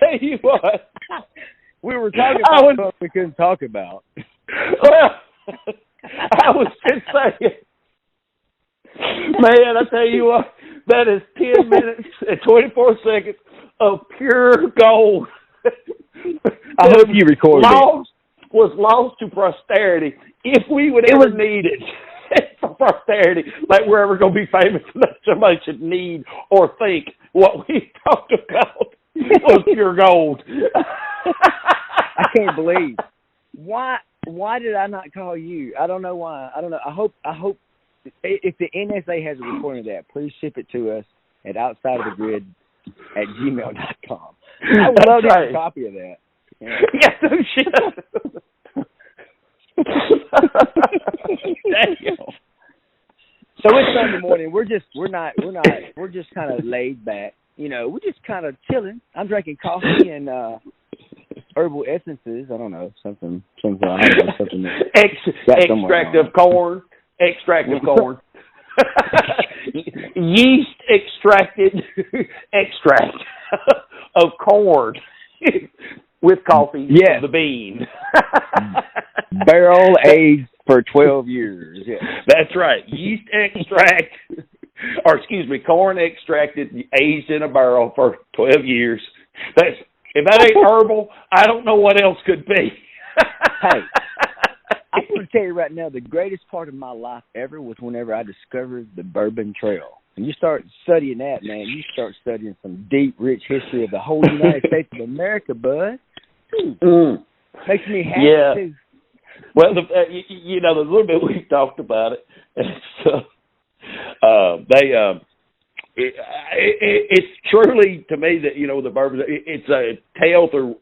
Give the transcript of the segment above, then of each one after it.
tell you what. We were talking about stuff we couldn't talk about. Well, I was just saying, man, I tell you what, that is 10 minutes and 24 seconds of pure gold. I hope you recorded it. Was lost to posterity if we would ever need it for posterity. Like we're ever going to be famous enough, somebody should need or think what we talked about was pure gold. I can't believe. Why did I not call you? I don't know why. I don't know. I hope if the NSA has a recording of that, please ship it to us at outsideofthegrid@gmail.com. I would love to have a copy of that. Yeah, no shit. Damn. So it's Sunday morning. We're just kind of laid back. You know, we're just kind of chilling. I'm drinking coffee and herbal essences. I don't know, something. I don't know, something. Extract of corn. Yeast extracted extract of corn with coffee. Yes. The bean. Barrel aged for 12 years. Yes. That's right. Yeast extract, or excuse me, corn extracted, aged in a barrel for 12 years. If that ain't herbal, I don't know what else could be. Hey, I'm going to tell you right now, the greatest part of my life ever was whenever I discovered the Bourbon Trail. And you start studying that, man, you start studying some deep, rich history of the whole United States of America, bud. Makes me happy, too. Well, you know, the little bit we've talked about it, it's truly, to me, that, you know, the bourbon, it's a tale through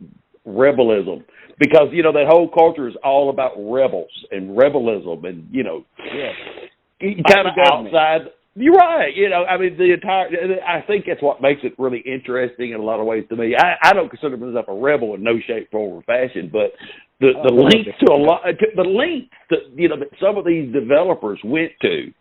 rebelism, because, you know, that whole culture is all about rebels and rebelism, and, you know, kind of outside. You're right. You know, I mean, I think that's what makes it really interesting in a lot of ways to me. I don't consider myself a rebel in no shape, form, or fashion, but the lengths that, you know, that some of these developers went to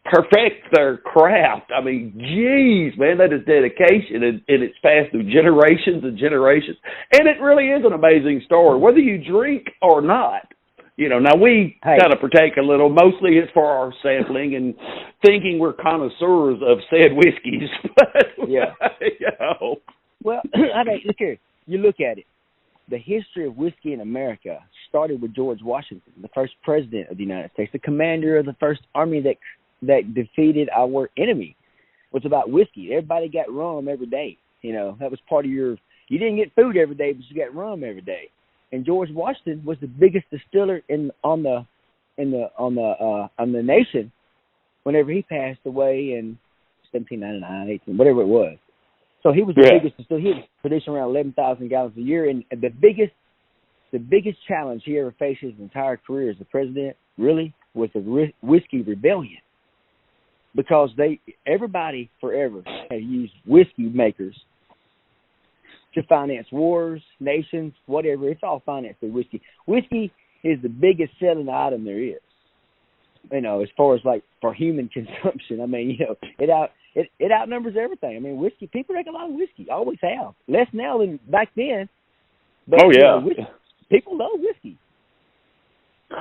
perfect their craft. I mean, geez, man, that is dedication, and it's passed through generations and generations, and it really is an amazing story, whether you drink or not. You know, now we kind of partake a little. Mostly it's for our sampling and thinking we're connoisseurs of said whiskeys. But, you know. Well, I mean, look here. You look at it. The history of whiskey in America started with George Washington, the first president of the United States, the commander of the first army that defeated our enemy. It was about whiskey. Everybody got rum every day. You know, that was part of you didn't get food every day, but you got rum every day. And George Washington was the biggest distiller on the nation whenever he passed away in 1799, 18, whatever it was. So he was the biggest distiller. He was producing around 11,000 gallons a year. And the biggest challenge he ever faced his entire career as the president really was the whiskey rebellion, because everybody forever has used whiskey makers to finance wars, nations, whatever. It's all financed through whiskey. Whiskey is the biggest selling item there is, you know, as far as like for human consumption. I mean, you know, it outnumbers everything. I mean, whiskey, people drink a lot of whiskey, always have. Less now than back then. But, you know, people love whiskey.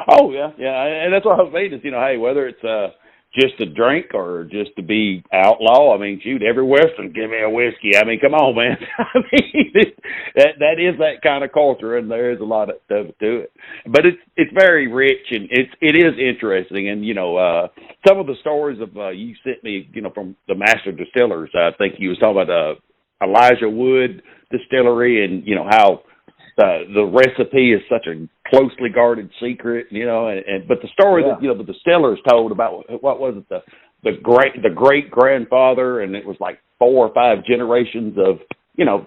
Oh, yeah. And that's what I was saying is, you know, hey, whether it's just to drink or just to be outlaw, I mean, shoot, every Western, give me a whiskey. I mean, come on, man. I mean, that is that kind of culture, and there is a lot of stuff to it. But it's very rich, and it is interesting. And, you know, some of the stories of you sent me, you know, from the master distillers, I think you was talking about Elijah Wood Distillery, and, you know, how the recipe is such a closely guarded secret, you know, but the story that, you know, the distillers told about, what was it, the great grandfather, and it was like 4 or 5 generations of, you know,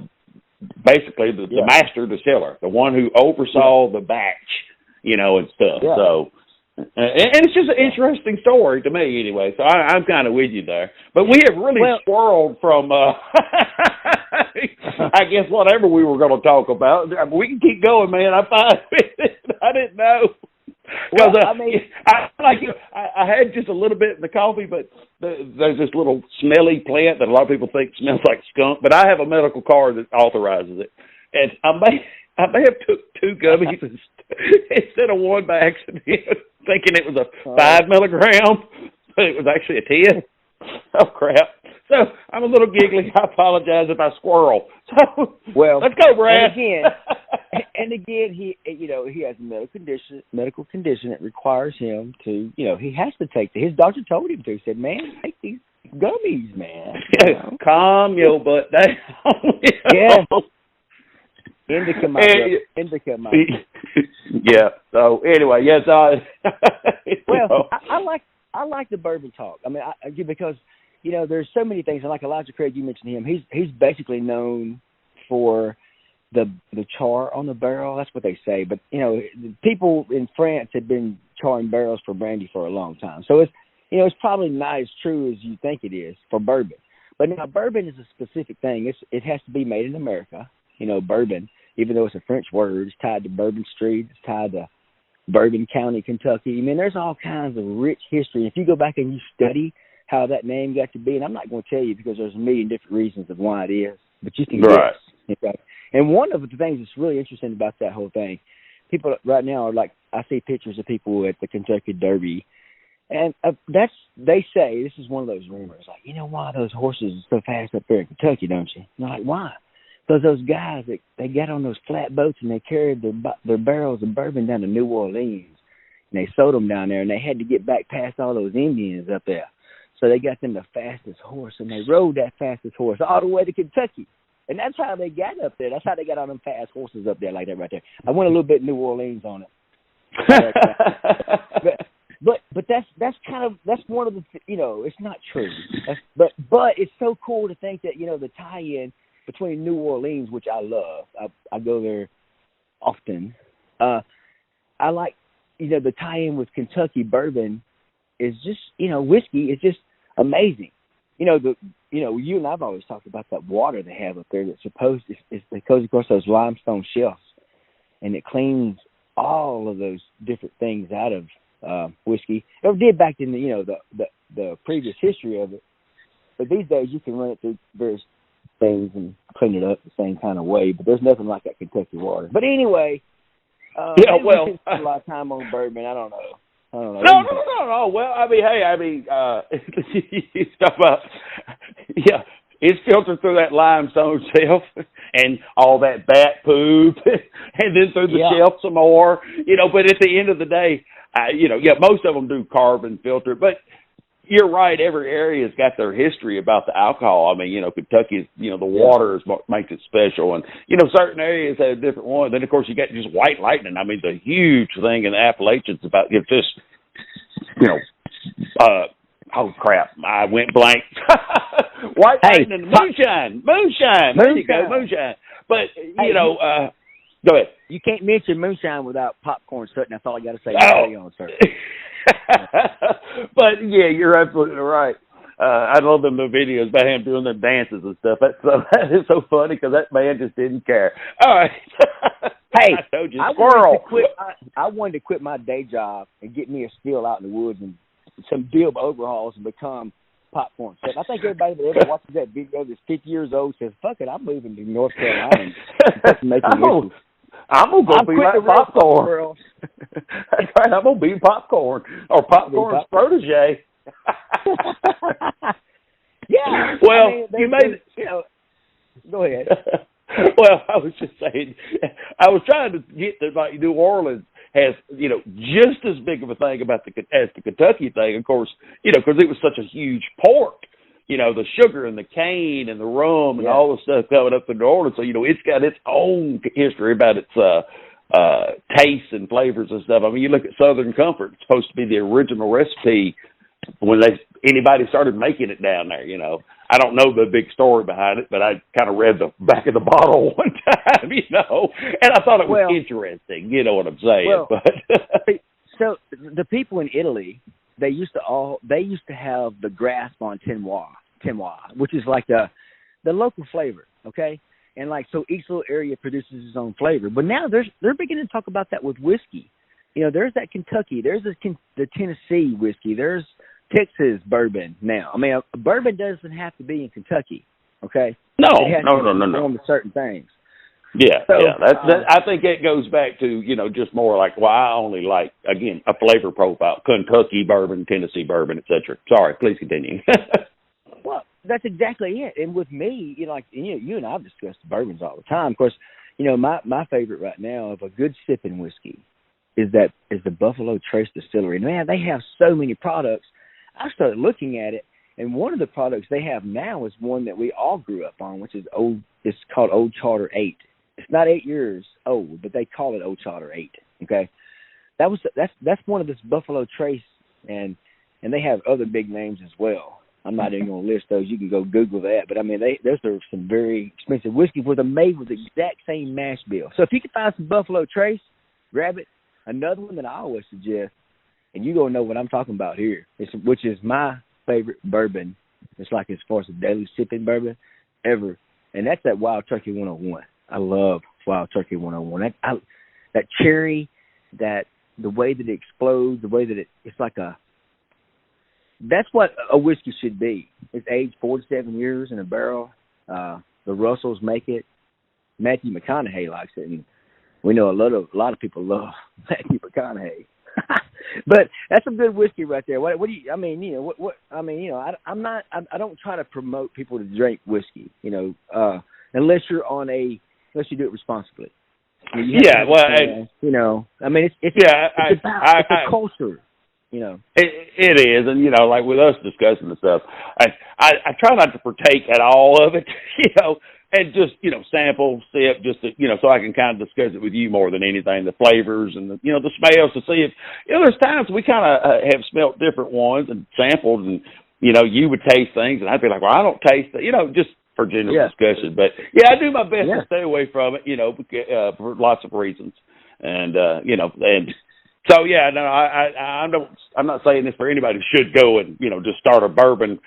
basically the master distiller, the one who oversaw the batch, you know, and stuff. So, and it's just an interesting story to me anyway. So I'm kind of with you there, but we have really swirled from, I guess whatever we were going to talk about. We can keep going, man. I'm fine with it. I didn't know. Because I had just a little bit in the coffee, but there's this little smelly plant that a lot of people think smells like skunk. But I have a medical card that authorizes it, and I may have took 2 gummies instead of 1 by accident, thinking it was a 5 milligram, but it was actually a 10. Oh crap! So I'm a little giggly. I apologize if I squirrel. So let's go, Brad. And again, he has a medical condition that requires him to, he has to take. His doctor told him to. He said, "Man, take these gummies, man. Calm your butt down." Yeah. Indica, my indica, my. Yeah. So anyway, yes. Well, I like the bourbon talk. I mean, because there's so many things. And like Elijah Craig, you mentioned him. He's basically known for the char on the barrel. That's what they say. But people in France have been charring barrels for brandy for a long time. So it's probably not as true as you think it is for bourbon. But now bourbon is a specific thing. It has to be made in America. Bourbon, even though it's a French word, it's tied to Bourbon Street. It's tied to Bourbon County, Kentucky. I mean, there's all kinds of rich history. If you go back and you study how that name got to be, and I'm not going to tell you because there's a million different reasons of why it is, but you can guess. Okay? And one of the things that's really interesting about that whole thing, people right now are like, I see pictures of people at the Kentucky Derby, and they say, this is one of those rumors, like, why those horses are so fast up there in Kentucky, don't you? And they're like, why? Because those guys, they got on those flat boats and they carried their barrels of bourbon down to New Orleans. And they sold them down there, and they had to get back past all those Indians up there. So they got them the fastest horse, and they rode that fastest horse all the way to Kentucky. And that's how they got up there. That's how they got on them fast horses up there like that right there. I went a little bit New Orleans on it. But that's one of the, it's not true. But it's so cool to think that, the tie-in between New Orleans, which I love. I go there often. I like, the tie-in with Kentucky bourbon is just, whiskey is just amazing. You and I've always talked about that water they have up there that's supposed it goes across those limestone shelves, and it cleans all of those different things out of whiskey. It did back in the previous history of it, but these days you can run it through various things and clean it up the same kind of way, but there's nothing like that Kentucky water. But anyway, we spend a lot of time on bourbon. I don't know. No. Well, you talk about, it's filtered through that limestone shelf and all that bat poop, and then through the shelf some more. But at the end of the day, most of them do carbon filter, but. You're right. Every area's got their history about the alcohol. I mean, Kentucky's, the water is what makes it special. And, certain areas have different ones. Then, of course, you got just White Lightning. I mean, the huge thing in the Appalachians about oh, crap. I went blank. White Lightning, moonshine. There you go, moonshine. But, go ahead. You can't mention moonshine without popcorn sitting. That's all I got to say. Carry on, sir. But yeah, you're absolutely right. I love them videos about him doing the dances and stuff. That is so funny because that man just didn't care. All right. Hey, I told you, squirrel. I wanted to quit my day job and get me a still out in the woods and some bib overhauls and become popcorn chef. I think everybody that ever watches that video that's 50 years old says, "Fuck it, I'm moving to North Carolina." I'm gonna go be like popcorn. That's right. I'm gonna be popcorn or popcorn's protege. Yeah. Well, you made it. Go ahead. Well, I was just saying, I was trying to get to like New Orleans has just as big of a thing about as the Kentucky thing, of course, because it was such a huge port. The sugar and the cane and the rum and all the stuff coming up to New Orleans. So, it's got its own history about its tastes and flavors and stuff. I mean, you look at Southern Comfort, it's supposed to be the original recipe when anybody started making it down there, I don't know the big story behind it, but I kind of read the back of the bottle one time, and I thought it was interesting, you know what I'm saying. Well, but so the people in Italy, they used to have the grasp on terroir, which is like the local flavor, okay? And so each little area produces its own flavor. But now they're beginning to talk about that with whiskey. there's that Kentucky, there's the Tennessee whiskey, there's Texas bourbon now. I mean, a bourbon doesn't have to be in Kentucky, okay? No, it has no, to no, no, conform no. to certain things. Yeah, So, yeah. I think it goes back to, just more like, well, I only like, again, a flavor profile, Kentucky bourbon, Tennessee bourbon, et cetera. Sorry, please continue. well, that's exactly it. And with me, like you and I've discussed bourbons all the time. Of course, my favorite right now of a good sipping whiskey is the Buffalo Trace Distillery. Man, they have so many products. I started looking at it, and one of the products they have now is one that we all grew up on, which is old. It's called Old Charter 8. It's not 8 years old, but they call it Old Charter 8. Okay, that's one of this Buffalo Trace, and they have other big names as well. I'm not even going to list those. You can go Google that. But I mean, those are some very expensive whiskeys where they're made with the exact same mash bill. So if you can find some Buffalo Trace, grab it. Another one that I always suggest, and you're going to know what I'm talking about here, which is my favorite bourbon. It's like as far as a daily sipping bourbon ever, and that's that Wild Turkey 101. I love Wild Turkey 101. That cherry, that the way that it explodes, the way that it's like that's what a whiskey should be. It's aged 4 to 7 years in a barrel. The Russells make it. Matthew McConaughey likes it, and we know a lot of people love Matthew McConaughey. But that's some good whiskey right there. What do you? I mean, I don't try to promote people to drink whiskey. Unless you do it responsibly. I mean, it's a culture. It is, and like with us discussing the stuff, I try not to partake at all of it, and just sample, sip, just to, so I can kind of discuss it with you more than anything, the flavors and the smells, to see if there's times we kind of have smelt different ones and sampled, and you would taste things, and I'd be like, well, I don't taste that, just for general discussion, but I do my best to stay away from it, for lots of reasons, and and. So no, I'm not saying this for anybody who should go and just start a bourbon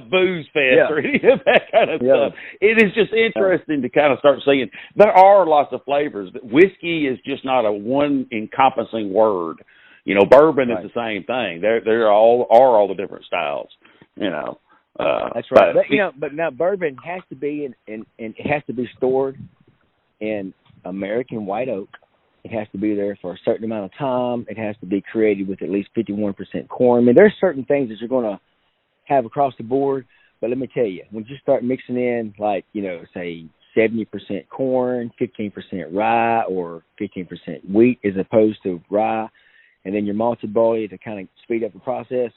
booze fest or any of that kind of stuff. It is just interesting to kind of start seeing there are lots of flavors. Whiskey is just not a one encompassing word. Bourbon is the same thing. There are all the different styles. That's right. But now bourbon has to be and it has to be stored in American white oak. It has to be there for a certain amount of time. It has to be created with at least 51% corn. I mean, there's certain things that you're going to have across the board. But let me tell you, when you start mixing in, like, say 70% corn, 15% rye, or 15% wheat as opposed to rye, and then your malted barley to kind of speed up the process,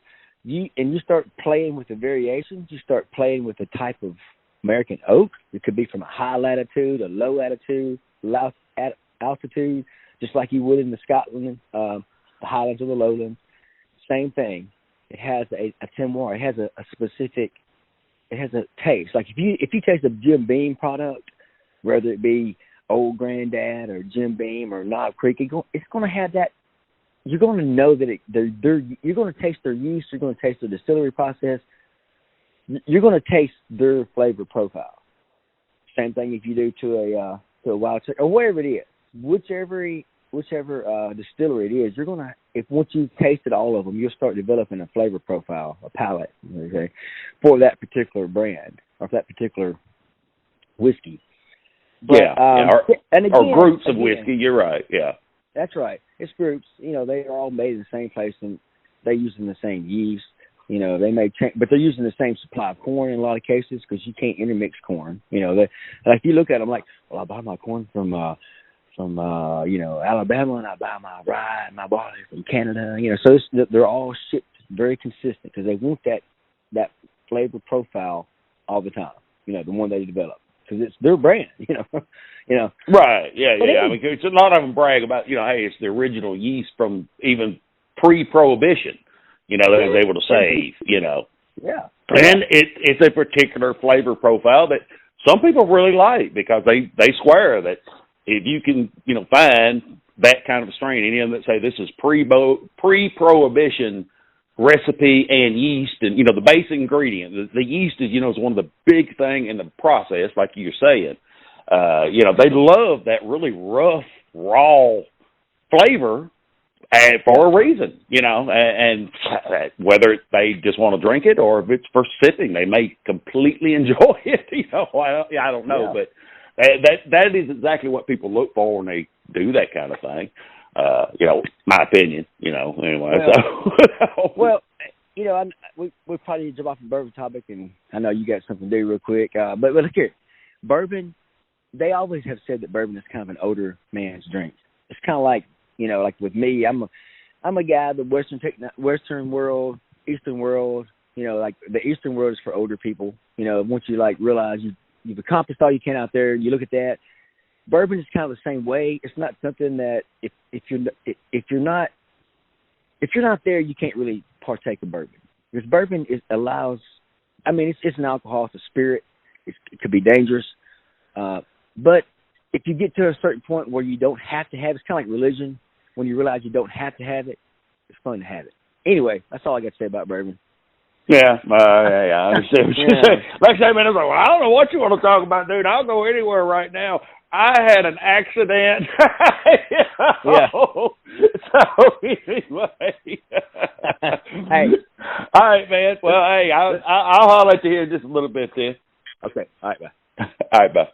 you start playing with the variations. You start playing with the type of American oak. It could be from a high latitude, a low latitude, altitude, just like you would in the Scotland, the Highlands or the Lowlands. Same thing. It has a terroir. It has a specific. It has a taste. Like if you taste a Jim Beam product, whether it be Old Granddad or Jim Beam or Knob Creek, it's going to have that. You're going to know that you're going to taste their yeast. You're going to taste their distillery process. You're going to taste their flavor profile. Same thing if you do to a Wild Turkey or wherever it is. Whichever distillery it is, you're gonna. If once you've tasted all of them, you'll start developing a flavor profile, a palate, for that particular brand or that particular whiskey. But, or groups of whiskey. You're right. Yeah, that's right. It's groups. They are all made in the same place and they're using the same yeast. They may change, but they're using the same supply of corn in a lot of cases because you can't intermix corn. Like you look at them like, well, I buy my corn from Alabama, and I buy my rye and my barley from Canada. So they're all shipped very consistent because they want that flavor profile all the time. The one they develop because it's their brand. Right? Yeah. I mean, a lot of them brag about hey, it's the original yeast from even pre-prohibition. They was able to save. Yeah. And it's a particular flavor profile that some people really like because they swear that if you can, find that kind of a strain, any of them that say this is pre-prohibition recipe and yeast and, the basic ingredient, the yeast is, is one of the big thing in the process, like you're saying. They love that really rough, raw flavor and for a reason, you know, and whether they just want to drink it or if it's for sipping, they may completely enjoy it. You know, I don't know, but that is exactly what people look for when they do that kind of thing. You know, my opinion. You know, anyway. Well, you know, we probably jump off the bourbon topic, and I know you got something to do real quick. But look here, bourbon. They always have said that bourbon is kind of an older man's drink. It's kind of like, you know, like with me, I'm a guy, the Western world, Eastern world, you know, like the Eastern world is for older people. You know, once you like realize you've accomplished all you can out there, you look at that. Bourbon is kind of the same way. It's not something that if you're not there, you can't really partake of bourbon. Because bourbon allows, I mean, it's an alcohol, it's a spirit. It could be dangerous. But if you get to a certain point where you don't have to have it, it's kind of like religion. When you realize you don't have to have it, it's fun to have it. Anyway, that's all I got to say about bourbon. Yeah, I understand what you're saying. Like I say, man, I was like, well, I don't know what you want to talk about, dude. I'll go anywhere right now. I had an accident. Yeah. So anyway. Hey. All right, man. Well, hey, I'll holler at you here in just a little bit then. Okay. All right, bye. All right, bye.